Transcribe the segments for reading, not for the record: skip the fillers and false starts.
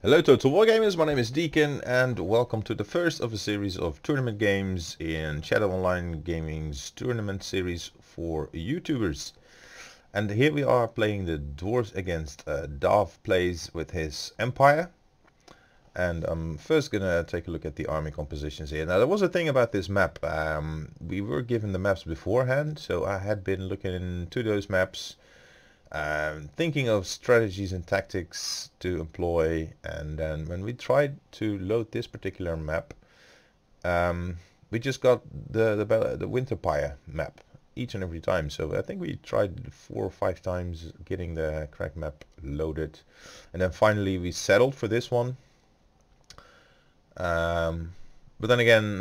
Hello Total Wargamers, my name is Deacon and welcome to the first of a series of tournament games in Shadow Online Gaming's tournament series for YouTubers. And here we are playing the Dwarfs against DahvPlays with his Empire. And I'm first gonna take a look at the army compositions here. Now there was a thing about this map. We were given the maps beforehand, so I had been looking into those maps. Thinking of strategies and tactics to employ, and then when we tried to load this particular map, we just got the Winterpire map each and every time. So I think we tried 4 or 5 times getting the correct map loaded, and then finally we settled for this one. But then again,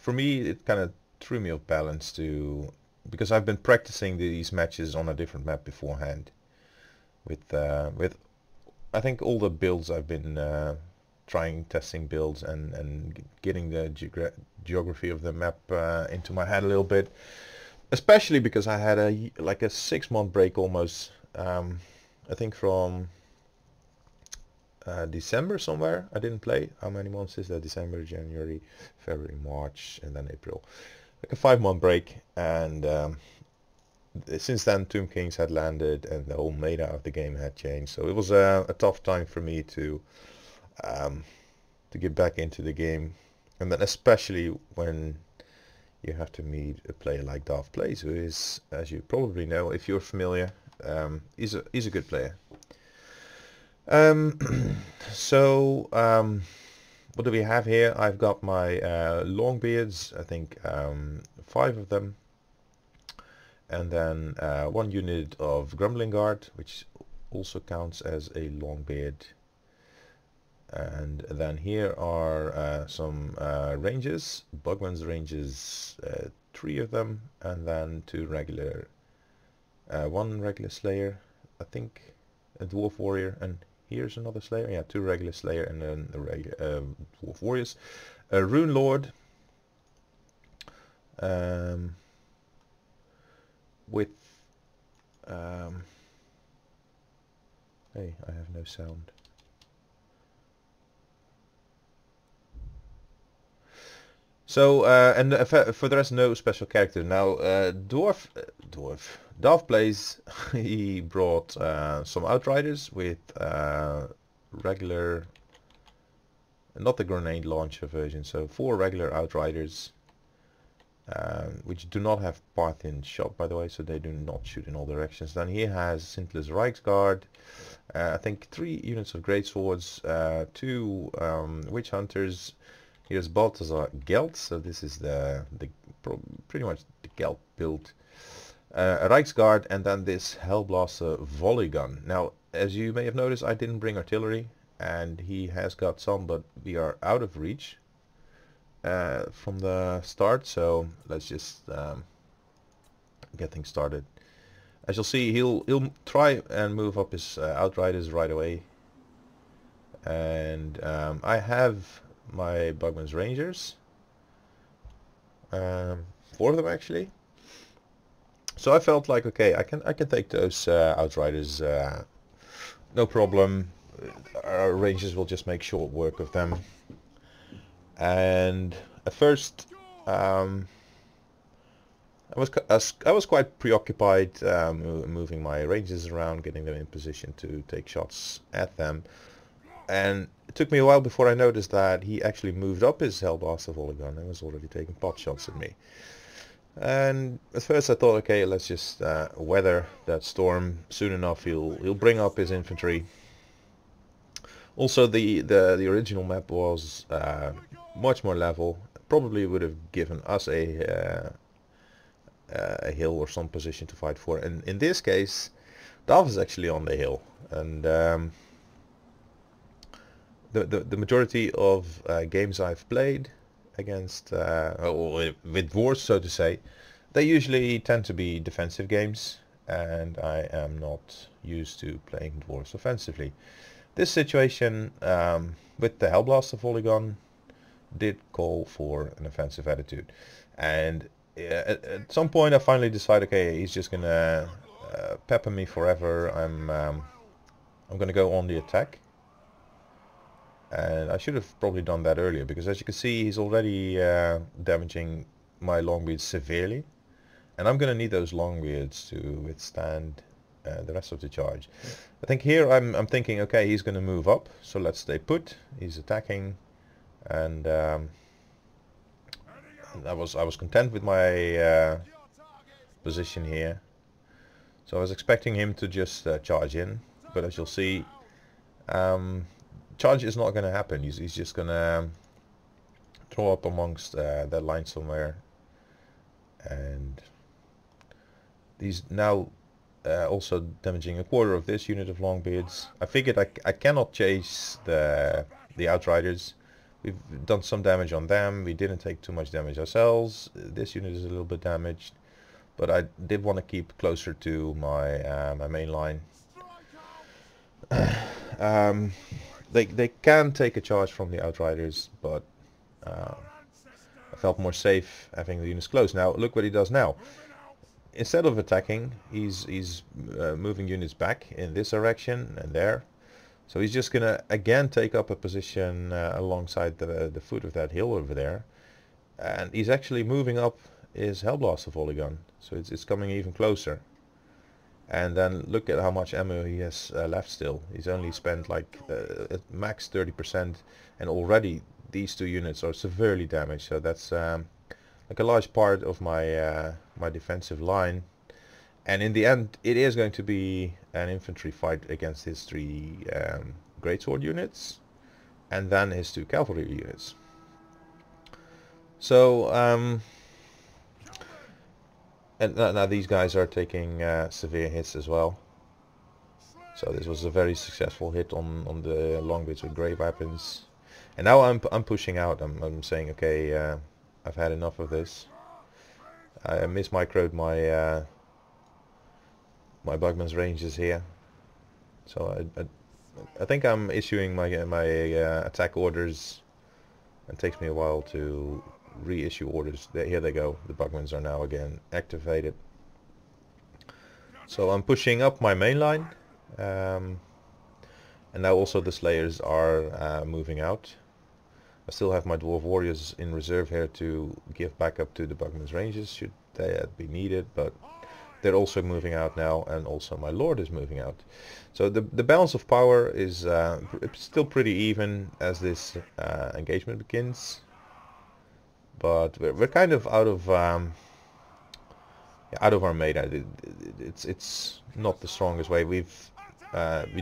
for me it kind of threw me off balance because I've been practicing these matches on a different map beforehand with I think all the builds I've been testing builds and getting the geography of the map into my head a little bit, especially because I had like a 6-month break almost. I think from December somewhere I didn't play. How many months is that? December, January, February, March, and then April. Like a 5-month break, and since then Tomb Kings had landed and the whole meta of the game had changed, so it was a tough time for me to get back into the game, and then especially when you have to meet a player like DahvPlays, who is, as you probably know if you're familiar, he's a good player. So what do we have here? I've got my Longbeards, I think 5 of them, and then 1 unit of Grumbling Guard, which also counts as a Longbeard. And then here are some ranges, Bugman's ranges, 3 of them, and then 2 regular, 1 regular Slayer, I think a Dwarf Warrior, and here's another Slayer. Yeah, 2 regular Slayer and then the regular Dwarf Warriors. A Rune Lord with hey, I have no sound. So and for the rest, no special character. Now DahvPlays, he brought some Outriders with regular, not the grenade launcher version, so 4 regular Outriders, which do not have Parthian shot, by the way, so they do not shoot in all directions. Then he has Scintilla's Reiksguard, I think 3 units of Greatswords, 2 Witch Hunters. Here's Balthazar Gelt, so this is pretty much the Gelt build. A Reiksguard, and then this Hellblaster volley gun. Now, as you may have noticed, I didn't bring artillery, and he has got some, but we are out of reach from the start, so let's just get things started. As you'll see, he'll try and move up his Outriders right away, and I have my Bugman's Rangers, 4 of them actually. So I felt like, okay, I can take those Outriders, no problem. Our Rangers will just make short work of them. And at first, I was quite preoccupied moving my Rangers around, getting them in position to take shots at them. And it took me a while before I noticed that he actually moved up his Hellblaster volley gun and was already taking pot shots at me. And at first I thought, okay, let's just weather that storm. Soon enough he'll bring up his infantry. Also the original map was much more level. Probably would have given us a hill or some position to fight for. And in this case, Dav is actually on the hill, and the majority of games I've played against with dwarves, so to say, they usually tend to be defensive games, and I am not used to playing dwarves offensively. This situation with the Hellblaster volley gun did call for an offensive attitude, and at some point I finally decided, okay, he's just gonna pepper me forever. I'm gonna go on the attack. And I should have probably done that earlier, because as you can see, he's already damaging my longbeards severely. And I'm going to need those longbeards to withstand the rest of the charge. I think here I'm thinking, okay, he's going to move up, so let's stay put. He's attacking, and I was content with my position here. So I was expecting him to just charge in, but as you'll see, charge is not going to happen. He's just going to throw up amongst that line somewhere, and he's now also damaging a quarter of this unit of longbeards. I figured I cannot chase the outriders. We've done some damage on them. We didn't take too much damage ourselves. This unit is a little bit damaged, but I did want to keep closer to my my main line. They can take a charge from the outriders, but I felt more safe having the units close. Now look what he does now. Instead of attacking, he's moving units back in this direction and there. So he's just gonna again take up a position alongside the foot of that hill over there, and he's actually moving up his Hellblaster volley gun. So it's coming even closer. And then look at how much ammo he has left still. He's only spent like at max 30%, and already these two units are severely damaged. So that's like a large part of my my defensive line. And in the end, it is going to be an infantry fight against his 3 greatsword units, and then his 2 cavalry units. So and now these guys are taking severe hits as well. So this was a very successful hit on the longbeards with great weapons. And now I'm pushing out. I'm saying, okay, I've had enough of this. I mismicroed my my Bugman's ranges here, so I think I'm issuing my attack orders. It takes me a while to reissue orders. Here they go. The Bugmans are now again activated. So I'm pushing up my main line, and now also the Slayers are moving out. I still have my Dwarf Warriors in reserve here to give backup to the Bugman's ranges should they be needed, but they're also moving out now, and also my Lord is moving out. So the balance of power is still pretty even as this engagement begins, but we're kind of out of our meta. It's not the strongest way. We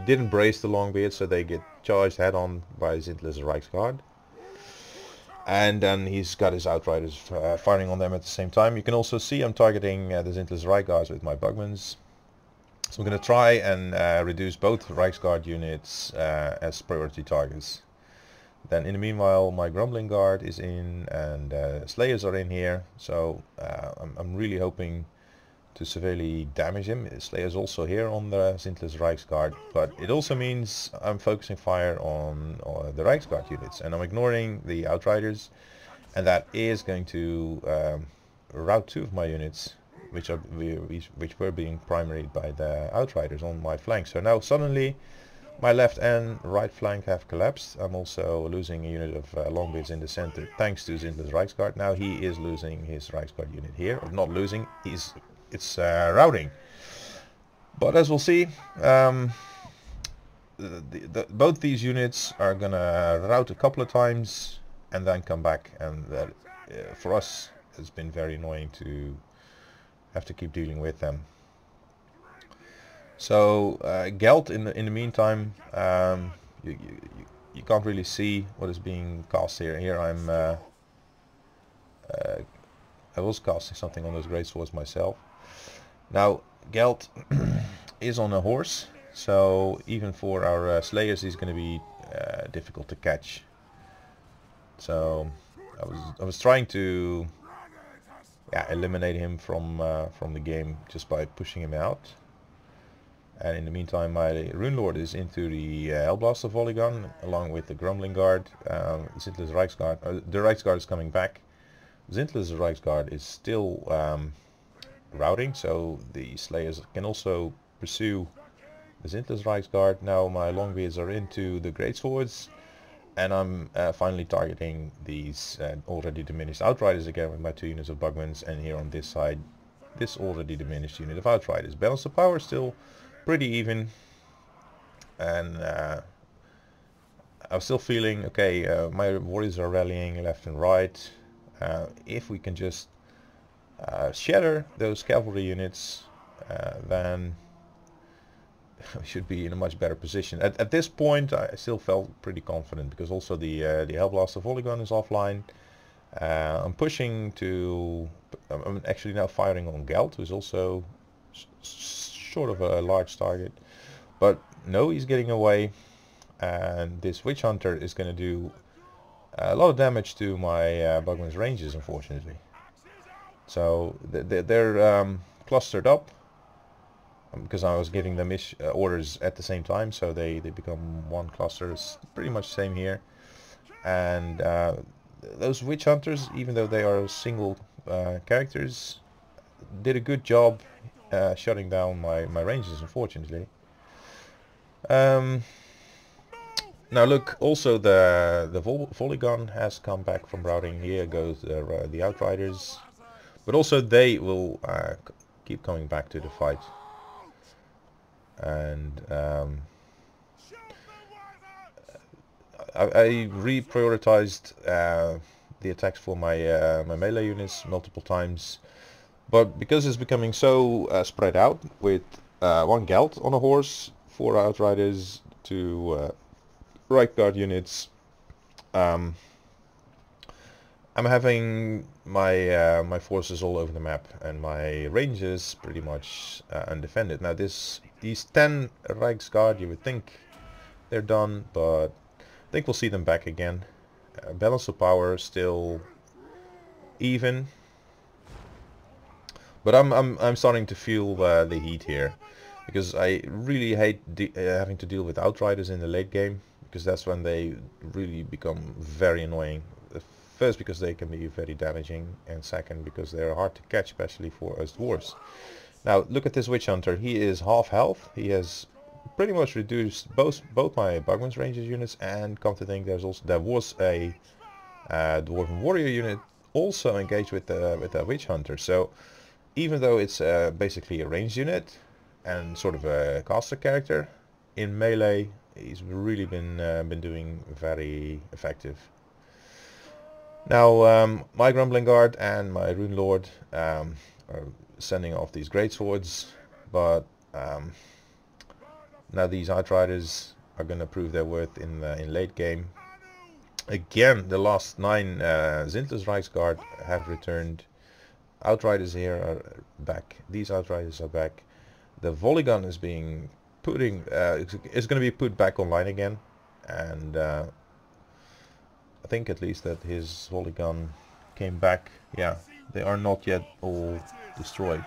didn't brace the Longbeard, so they get charged head on by Zintler's Reichsguard. And then he's got his Outriders firing on them at the same time. You can also see I'm targeting the Zintler's Reichsguards with my Bugmans. So I'm going to try and reduce both Reichsguard units as priority targets. Then in the meanwhile, my Grumbling Guard is in, and Slayers are in here. So I'm really hoping to severely damage him. Slayer's also here on the Zintler's Reichsguard, but it also means I'm focusing fire on the Reichsguard units, and I'm ignoring the Outriders, and that is going to rout 2 of my units, which were being primaried by the Outriders on my flank. So now suddenly my left and right flank have collapsed. I'm also losing a unit of Longbeards in the center thanks to Zintler's Reichsguard. Now he is losing his Reichsguard unit here, or not losing, it's routing. But as we'll see, both these units are gonna rout a couple of times and then come back, and that for us has been very annoying to have to keep dealing with them. So Gelt in the meantime, you can't really see what is being cast here. Here I was casting something on those great swords myself. Now Gelt is on a horse, so even for our Slayers he's going to be difficult to catch. So I was trying to eliminate him from the game just by pushing him out. And in the meantime, my Rune Lord is into the Hellblaster volley gun along with the Grumbling Guard. Zintler's Reichsguard, the Reichsguard is coming back. Zintler's Reichsguard is still routing, so the Slayers can also pursue the Zintler's Reichsguard. Now my Longbeards are into the Greatswords, And I'm finally targeting these already diminished Outriders again with my 2 units of Bugmans, and here on this side, this already diminished unit of Outriders. Balance of power still pretty even, and I'm still feeling, okay, my warriors are rallying left and right. If we can just shatter those cavalry units, then we should be in a much better position. At this point I still felt pretty confident, because also the Hellblaster volley gun is offline. I'm pushing to... I'm actually now firing on Gelt, who's also sort of a large target. But no, he's getting away. And this Witch Hunter is going to do a lot of damage to my Bugman's ranges, unfortunately. So they're clustered up, because I was giving them orders at the same time, so they become one cluster. It's pretty much the same here. And those Witch Hunters, even though they are single characters, did a good job shutting down my ranges, unfortunately. Now look, also the volley gun has come back from routing. Here goes the Outriders, but also they will keep coming back to the fight. And I reprioritized the attacks for my my melee units multiple times, but because it's becoming so spread out with 1 Gelt on a horse, 4 Outriders, 2 right guard units, I'm having my my forces all over the map, and my ranges pretty much undefended. Now these 10 Reichsguard, you would think they're done, but I think we'll see them back again. Balance of power still even, but I'm starting to feel the heat here, because I really hate having to deal with Outriders in the late game, because that's when they really become very annoying. First, because they can be very damaging, and second, because they're hard to catch, especially for us Dwarfs. Now look at this Witch Hunter. He is half health. He has pretty much reduced both my Bugman's Rangers units, and come to think, there was a Dwarven Warrior unit also engaged with the Witch Hunter. So even though it's basically a ranged unit and sort of a caster character, in melee he's really been doing very effective. Now my Grumbling Guard and my Rune Lord are sending off these great swords, but now these Outriders are going to prove their worth in late game. Again, the last 9 Zintless Reichsguard have returned. Outriders here are back. These Outriders are back. The volley gun is being it's going to be put back online again, and I think at least that his volley gun came back. Yeah, they are not yet all destroyed.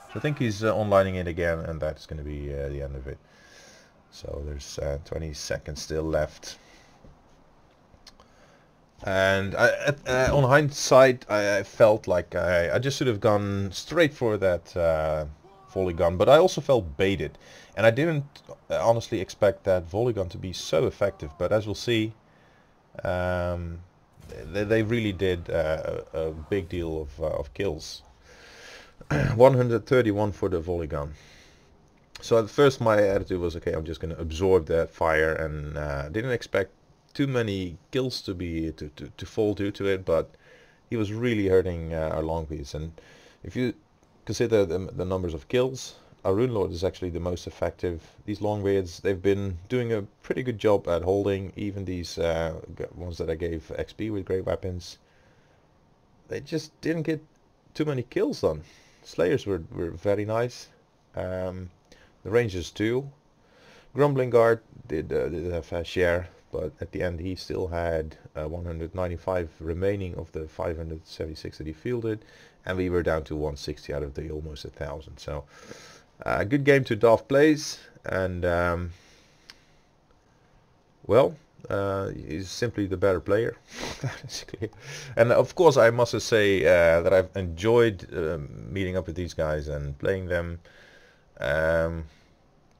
So I think he's onlining it again, and that's going to be the end of it. So there's 20 seconds still left. And on hindsight, I felt like I just should have gone straight for that volley gun, but I also felt baited, and I didn't honestly expect that volley gun to be so effective. But as we'll see, they really did a big deal of kills. 131 for the volley gun. So at first my attitude was, okay, I'm just going to absorb that fire, and didn't expect too many kills to fall due to it, but he was really hurting our Longbeards. And if you consider the numbers of kills, our Rune Lord is actually the most effective. These Longbeards, they've been doing a pretty good job at holding. Even these ones that I gave XP with great weapons, they just didn't get too many kills done. Slayers were very nice. The Rangers too. Grumbling Guard did have a share, but at the end he still had 195 remaining of the 576 that he fielded, and we were down to 160 out of the almost 1,000. So good game to DahvPlays, and well, he's simply the better player. And of course I must say that I've enjoyed meeting up with these guys and playing them.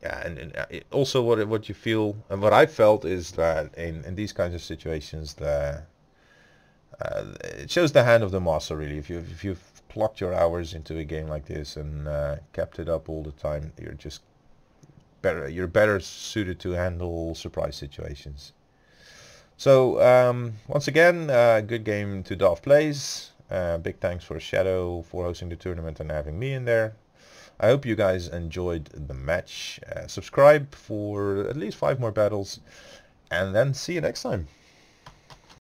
yeah, and also what you feel and what I felt is that in these kinds of situations, it shows the hand of the master really. If you've plucked your hours into a game like this and kept it up all the time, you're just better. You're better suited to handle surprise situations. So once again, good game to DahvPlays. Big thanks for Shadow for hosting the tournament and having me in there. I hope you guys enjoyed the match. Subscribe for at least 5 more battles, and then see you next time.